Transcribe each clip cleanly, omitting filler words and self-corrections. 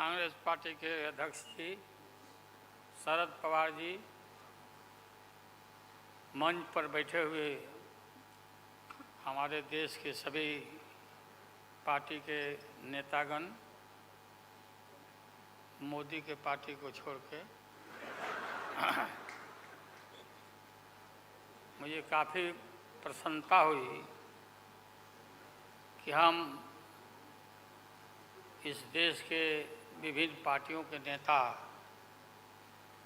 Congress party के अध्यक्ष जी शरद पवार जी मंच पर बैठे हुए हमारे देश के सभी पार्टी के नेतागण मोदी के पार्टी को छोड़ के मुझे काफ़ी प्रसन्नता हुई कि हम इस देश के विभिन्न पार्टियों के नेता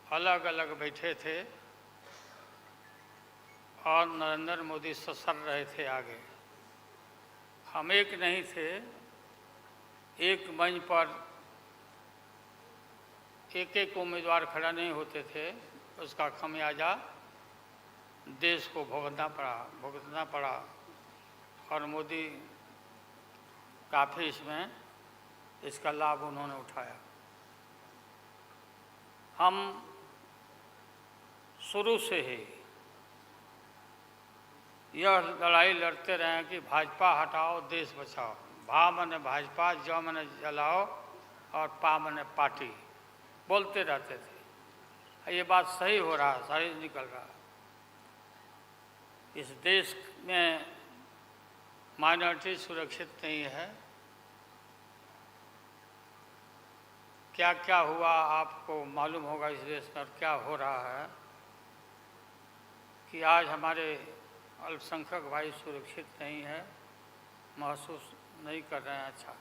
अलग अलग बैठे थे और नरेंद्र मोदी ससर रहे थे आगे। हम एक नहीं थे, एक मंच पर एक एक उम्मीदवार खड़ा नहीं होते थे, उसका खमियाजा देश को भुगतना पड़ा और मोदी काफ़ी इसका लाभ उन्होंने उठाया। हम शुरू से ही यह लड़ाई लड़ते रहे कि भाजपा हटाओ देश बचाओ। भा मने भाजपा, ज मने जलाओ और पा मने पार्टी बोलते रहते थे। ये बात सही हो रहा, सही निकल रहा। इस देश में माइनॉरिटी सुरक्षित नहीं है। क्या क्या हुआ आपको मालूम होगा इस देश में और क्या हो रहा है कि आज हमारे अल्पसंख्यक भाई सुरक्षित नहीं है, महसूस नहीं कर रहे हैं। अच्छा,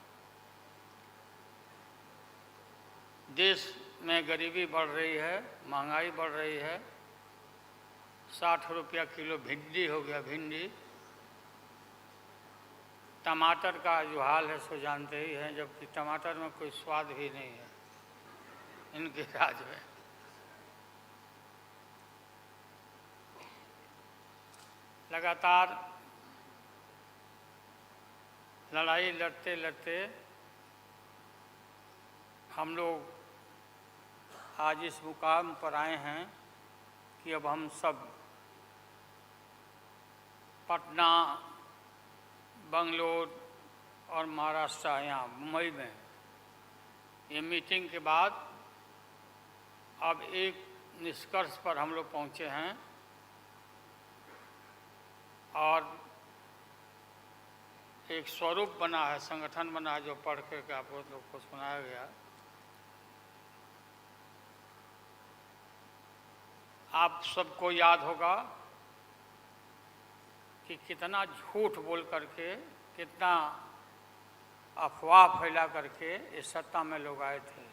देश में गरीबी बढ़ रही है, महंगाई बढ़ रही है। 60 रुपया किलो भिंडी हो गया। भिंडी, टमाटर का जो हाल है सो जानते ही हैं, जबकि टमाटर में कोई स्वाद भी नहीं है इनके राज में। लगातार लड़ाई लड़ते लड़ते हम लोग आज इस मुकाम पर आए हैं कि अब हम सब पटना, बंगलोर और महाराष्ट्र, यहाँ मुंबई में ये मीटिंग के बाद अब एक निष्कर्ष पर हम लोग पहुँचे हैं और एक स्वरूप बना है, संगठन बना है, जो पढ़ करके आप लोग को सुनाया गया। आप सबको याद होगा कि कितना झूठ बोल करके, कितना अफवाह फैला करके इस सत्ता में लोग आए थे।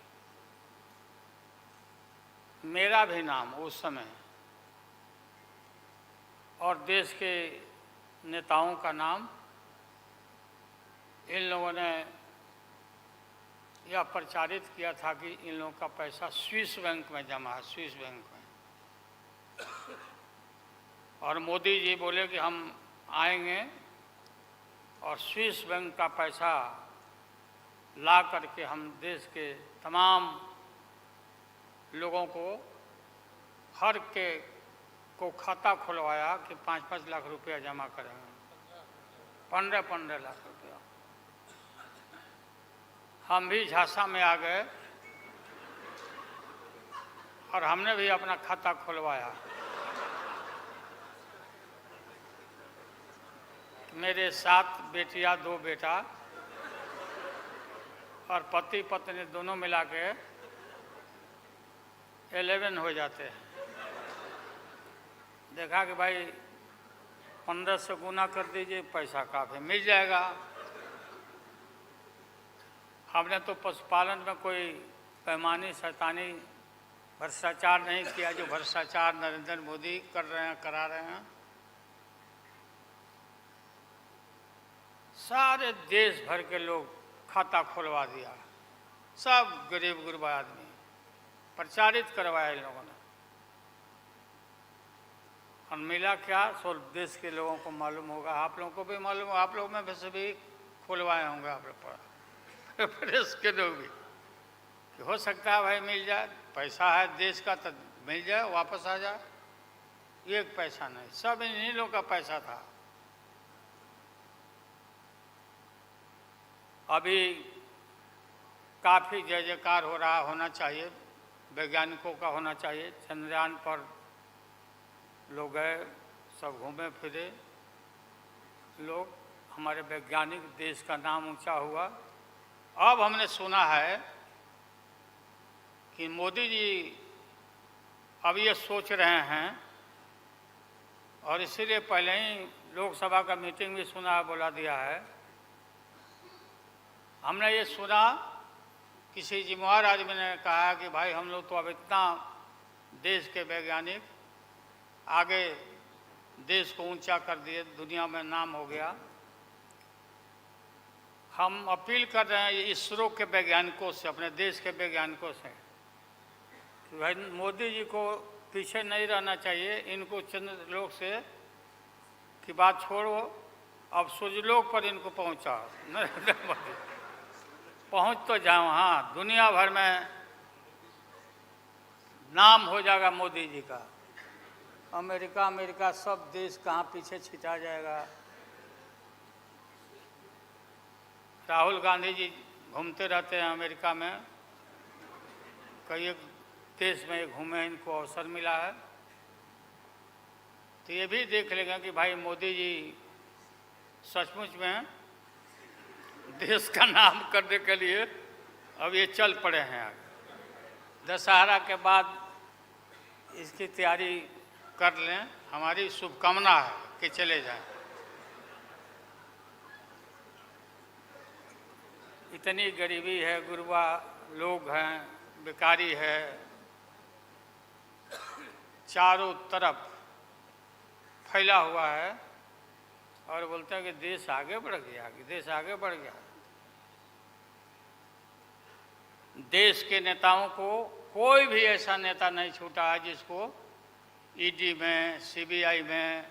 मेरा भी नाम उस समय और देश के नेताओं का नाम इन लोगों ने यह प्रचारित किया था कि इन लोगों का पैसा स्विस बैंक में जमा है, स्विस बैंक में। और मोदी जी बोले कि हम आएंगे और स्विस बैंक का पैसा ला करके हम देश के तमाम लोगों को, हर के को खाता खुलवाया कि 5-5 लाख रुपया जमा करेंगे। 15-15 लाख रुपया। हम भी झांसा में आ गए और हमने भी अपना खाता खुलवाया। मेरे 7 बेटियां, 2 बेटा और पति पत्नी दोनों मिला के 11 हो जाते हैं। देखा कि भाई 15 से गुना कर दीजिए, पैसा काफ़ी मिल जाएगा। हमने तो पशुपालन में कोई पैमानी शैतानी भ्रष्टाचार नहीं किया, जो भ्रष्टाचार नरेंद्र मोदी कर रहे हैं, करा रहे हैं। सारे देश भर के लोग खाता खुलवा दिया, सब गरीब गुरबा आदमी प्रचारित करवाया इन लोगों ने। और मिला क्या, सो देश के लोगों को मालूम होगा, आप लोगों को भी मालूम होगा, आप लोग में वैसे भी खुलवाए होंगे, आप लोग पर प्रेस के लोग भी, कि हो सकता है भाई मिल जाए, पैसा है देश का तो मिल जाए, वापस आ जाए। एक पैसा नहीं, सब इन्हीं लोगों का पैसा था। अभी काफ़ी जय जयकार हो रहा होना चाहिए, वैज्ञानिकों का होना चाहिए। चंद्रयान पर लोग गए, सब घूमे फिरे लोग, हमारे वैज्ञानिक, देश का नाम ऊंचा हुआ। अब हमने सुना है कि मोदी जी अब ये सोच रहे हैं, और इसीलिए पहले ही लोकसभा का मीटिंग भी सुना, बुला दिया है। हमने ये सुना, किसी जिम्मेवार आदमी ने कहा कि भाई हम लोग तो अब इतना देश के वैज्ञानिक आगे देश को ऊंचा कर दिए, दुनिया में नाम हो गया। हम अपील कर रहे हैं इसरो के वैज्ञानिकों से, अपने देश के वैज्ञानिकों से, कि भाई मोदी जी को पीछे नहीं रहना चाहिए। इनको चंद्रलोक से की बात छोड़ो, अब सूर्यलोक पर इनको पहुंचाओ। नरेंद्र मोदी पहुंच तो जाओ, हाँ, दुनिया भर में नाम हो जाएगा मोदी जी का। अमेरिका सब देश कहाँ पीछे छिटा जाएगा। राहुल गांधी जी घूमते रहते हैं अमेरिका में, कई एक देश में घूमे, इनको अवसर मिला है। तो ये भी देख लेंगे कि भाई मोदी जी सचमुच में देश का नाम करने के लिए अब ये चल पड़े हैं आगे। दशहरा के बाद इसकी तैयारी कर लें, हमारी शुभकामना है कि चले जाएं। इतनी गरीबी है, गुरबा लोग हैं, बेकारी है, चारों तरफ फैला हुआ है, और बोलते हैं कि देश आगे बढ़ गया, कि देश आगे बढ़ गया। देश के नेताओं को कोई भी ऐसा नेता नहीं छूटा है जिसको ईडी में, सीबीआई में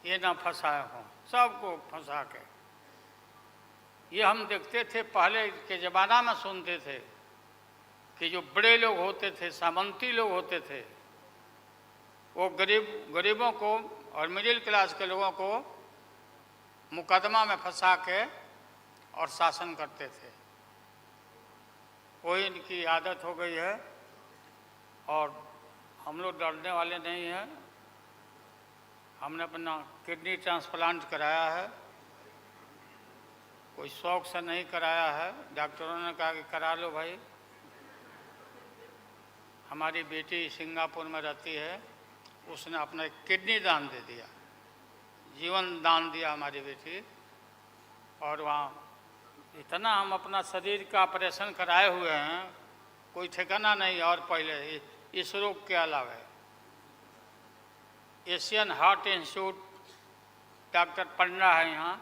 ये ना फंसाए हों, सबको फंसा के। ये हम देखते थे पहले के ज़माना में, सुनते थे कि जो बड़े लोग होते थे, सामंती लोग होते थे, वो गरीबों को और मिडिल क्लास के लोगों को मुकदमा में फंसा के और शासन करते थे। वही इनकी आदत हो गई है, और हम लोग डरने वाले नहीं हैं। हमने अपना किडनी ट्रांसप्लांट कराया है, कोई शौक से नहीं कराया है। डॉक्टरों ने कहा कि करा लो भाई। हमारी बेटी सिंगापुर में रहती है, उसने अपना किडनी दान दे दिया, जीवन दान दिया हमारी बेटी। और वहाँ इतना हम अपना शरीर का ऑपरेशन कराए हुए हैं, कोई ठिकाना नहीं। और पहले इस रोग के अलावा एशियन हार्ट इंस्टीट्यूट, डॉक्टर पंडा है यहाँ,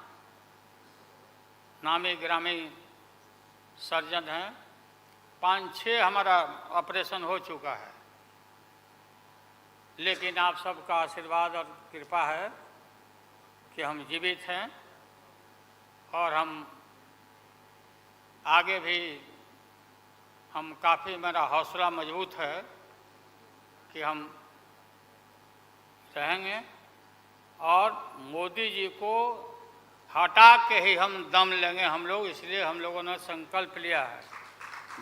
नामी ग्रामी सर्जन हैं। 5-6 हमारा ऑपरेशन हो चुका है, लेकिन आप सबका आशीर्वाद और कृपा है कि हम जीवित हैं, और हम आगे भी हम काफ़ी, मेरा हौसला मजबूत है कि हम रहेंगे, और मोदी जी को हटा के ही हम दम लेंगे हम लोग। इसलिए हम लोगों ने संकल्प लिया है,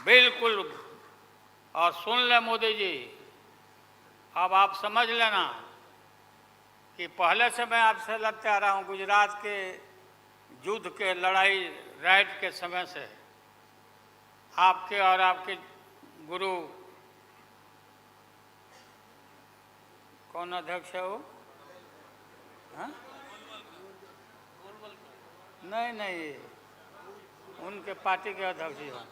बिल्कुल। और सुन ले मोदी जी, अब आप समझ लेना कि पहले से मैं आपसे लड़ते आ रहा हूँ, गुजरात के युद्ध के लड़ाई राइट के समय से। आपके और आपके गुरु, कौन अध्यक्ष है वो? हाँ? नहीं, उनके पार्टी के अध्यक्ष जी हैं।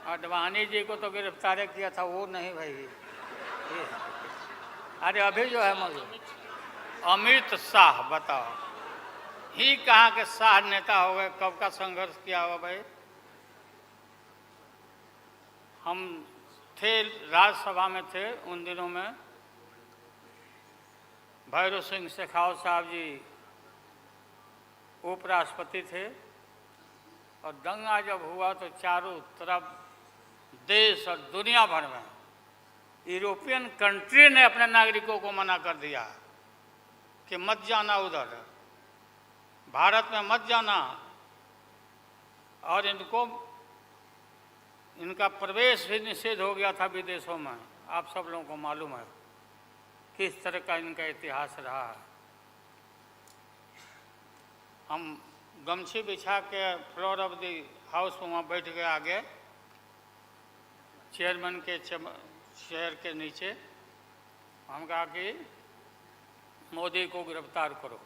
अडवाणी जी को तो गिरफ्तार किया था, वो नहीं भाई। अरे अभी जो है मौजूद अमित शाह, बताओ, ही कहाँ के शाह नेता हो गए? कब का संघर्ष किया हुआ भाई। हम थे, राज्यसभा में थे उन दिनों में। भैरव सिंह शेखावत साहब जी उपराष्ट्रपति थे, और दंगा जब हुआ तो चारों तरफ देश और दुनिया भर में यूरोपियन कंट्री ने अपने नागरिकों को मना कर दिया कि मत जाना उधर, भारत में मत जाना। और इनका प्रवेश भी निषेध हो गया था विदेशों में। आप सब लोगों को मालूम है किस तरह का इनका इतिहास रहा है। हम गमछी बिछा के फ्लोर ऑफ द हाउस में वहाँ बैठ गए आगे चेयरमैन के चेयर के नीचे। हम कहा कि मोदी को गिरफ्तार करो,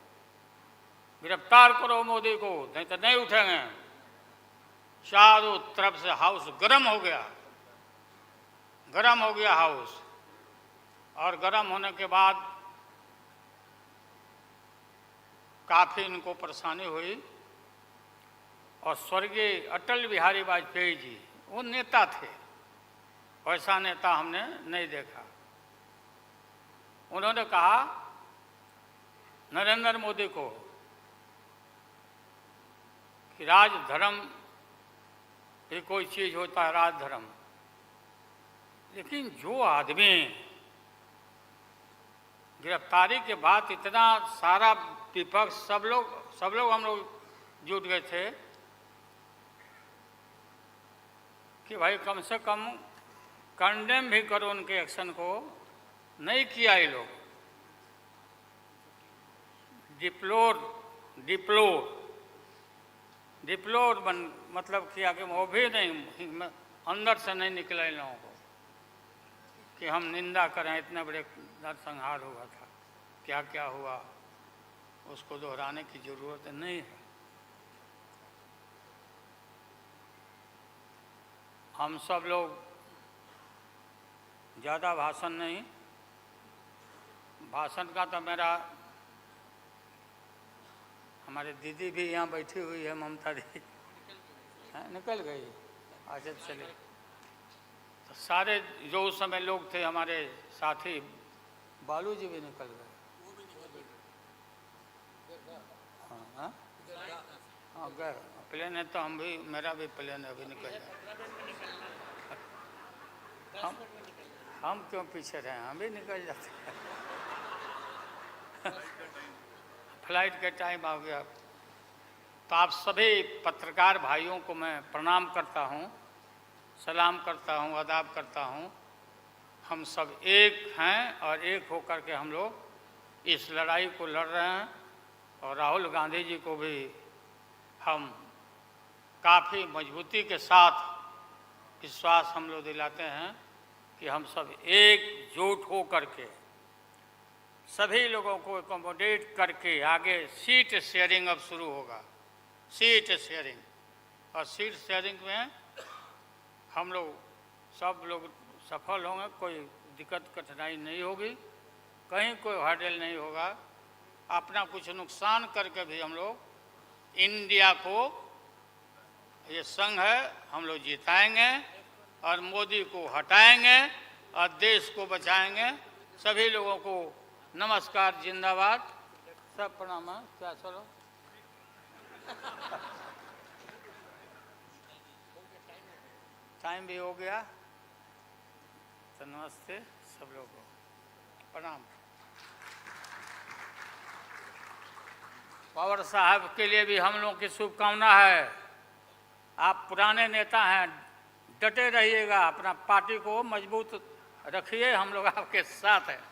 गिरफ्तार करो मोदी को, नहीं तो नहीं उठेंगे। चारों तरफ से हाउस गर्म हो गया, गर्म हो गया हाउस। और गर्म होने के बाद काफ़ी इनको परेशानी हुई। और स्वर्गीय अटल बिहारी वाजपेयी जी वो नेता थे, वैसा नेता हमने नहीं देखा। उन्होंने कहा नरेंद्र मोदी को कि राजधर्म भी कोई चीज़ होता है, राजधर्म। लेकिन जो आदमी गिरफ्तारी के बाद इतना सारा विपक्ष सब लोग हम लोग जुट गए थे कि भाई कम से कम कंडेम भी करो उनके एक्शन को। नहीं किया ये लोग। डिप्लोर मतलब किया कि वो भी नहीं, अंदर से नहीं निकला इन लोगों को कि हम निंदा करें। इतने बड़े नरसंहार हुआ था, क्या क्या हुआ उसको दोहराने की जरूरत नहीं है। हम सब लोग ज़्यादा भाषण नहीं, भाषण का तो मेरा, हमारे दीदी भी यहाँ बैठी हुई है, ममता दी निकल गई। अच्छा चले, तो सारे जो उस समय लोग थे हमारे साथी, बालू जी भी निकल गए। हाँ हाँ गए, प्लेन है तो हम भी, मेरा भी प्लेन अभी निकल गया। हम क्यों पीछे रहे, हम भी निकल जाते हैं। फ्लाइट का टाइम आ गया। तो आप सभी पत्रकार भाइयों को मैं प्रणाम करता हूँ, सलाम करता हूँ, आदाब करता हूँ। हम सब एक हैं और एक होकर के हम लोग इस लड़ाई को लड़ रहे हैं। और राहुल गांधी जी को भी हम काफ़ी मजबूती के साथ विश्वास हम लोग दिलाते हैं कि हम सब एकजुट हो करके सभी लोगों को एकोमोडेट करके आगे सीट शेयरिंग अब शुरू होगा। सीट शेयरिंग, और सीट शेयरिंग में हम लोग सब लोग सफल होंगे। कोई दिक्कत कठिनाई नहीं होगी, कहीं कोई हर्डल नहीं होगा। अपना कुछ नुकसान करके भी हम लोग इंडिया को, ये संघ है, हम लोग जिताएंगे और मोदी को हटाएंगे और देश को बचाएंगे। सभी लोगों को नमस्कार, जिंदाबाद, सब प्रणाम है। क्या चलो टाइम भी हो गया, तो नमस्ते सब लोगों को, प्रणाम। पवार साहब के लिए भी हम लोगों की शुभकामना है। आप पुराने नेता हैं, डटे रहिएगा, अपना पार्टी को मजबूत रखिए, हम लोग आपके साथ हैं।